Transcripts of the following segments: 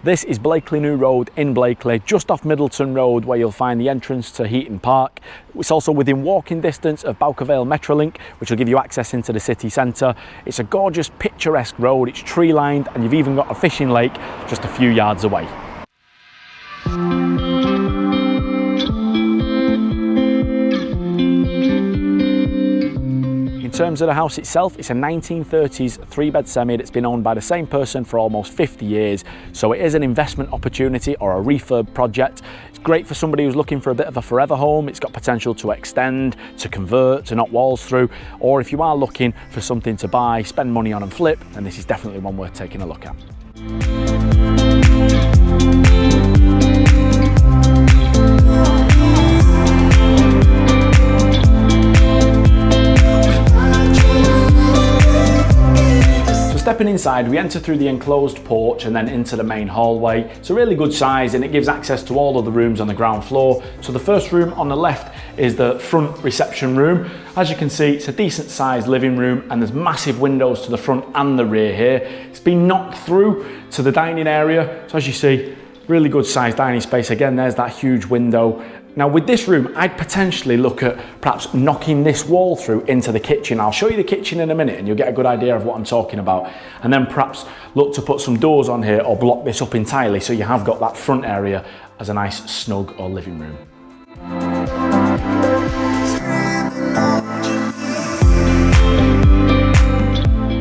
This is Blackley New Road in Blackley, just off Middleton Road, where you'll find the entrance to Heaton Park. It's also within walking distance of Bowkervale Metrolink, which will give you access into the city centre. It's a gorgeous, picturesque road, it's tree lined, and you've even got a fishing lake just a few yards away. In terms of the house itself, it's a 1930s 3-bed semi that's been owned by the same person for almost 50 years. So it is an investment opportunity or a refurb project. It's great for somebody who's looking for a bit of a forever home. It's got potential to extend, to convert, to knock walls through. Or if you are looking for something to buy, spend money on and flip, then this is definitely one worth taking a look at. Stepping inside, we enter through the enclosed porch and then into the main hallway. It's a really good size and it gives access to all of the rooms on the ground floor. So the first room on the left is the front reception room. As you can see, it's a decent sized living room and there's massive windows to the front and the rear here. It's been knocked through to the dining area. So as you see, really good sized dining space. Again, there's that huge window. Now with this room, I'd potentially look at perhaps knocking this wall through into the kitchen. I'll show you the kitchen in a minute and you'll get a good idea of what I'm talking about. And then perhaps look to put some doors on here or block this up entirely so you have got that front area as a nice snug or living room.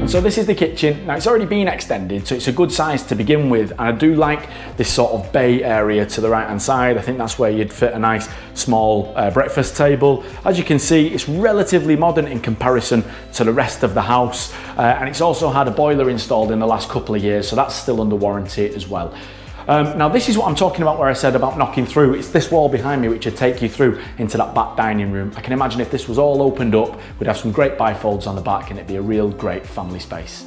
So this is the kitchen. Now it's already been extended, so it's a good size to begin with, and I do like this sort of bay area to the right hand side. I think that's where you'd fit a nice small breakfast table. As you can see, it's relatively modern in comparison to the rest of the house, and it's also had a boiler installed in the last couple of years, so that's still under warranty as well. Now this is what I'm talking about where I said about knocking through. It's this wall behind me which would take you through into that back dining room. I can imagine if this was all opened up, we'd have some great bifolds on the back and it'd be a real great family space.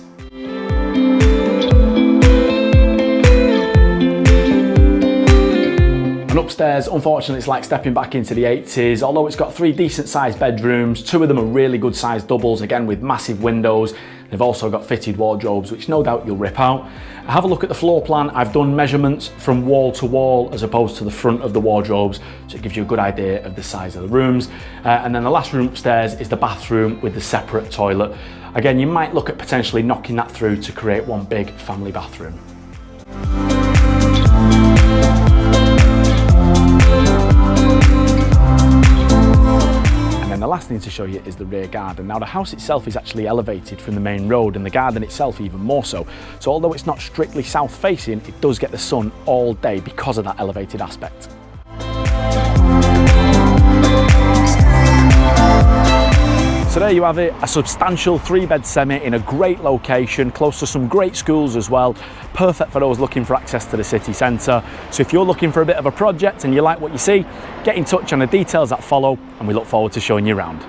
And upstairs, unfortunately, it's like stepping back into the 80s. Although it's got 3 decent sized bedrooms, 2 of them are really good sized doubles, again with massive windows. They've also got fitted wardrobes, which no doubt you'll rip out. Have a look at the floor plan. I've done measurements from wall to wall as opposed to the front of the wardrobes, so it gives you a good idea of the size of the rooms. And then the last room upstairs is the bathroom with the separate toilet. Again, you might look at potentially knocking that through to create one big family bathroom. And the last thing to show you is the rear garden. Now the house itself is actually elevated from the main road and the garden itself even more so. So although it's not strictly south facing, it does get the sun all day because of that elevated aspect. So there you have it, a substantial 3-bed semi in a great location, close to some great schools as well. Perfect for those looking for access to the city centre. So if you're looking for a bit of a project and you like what you see, get in touch on the details that follow and we look forward to showing you around.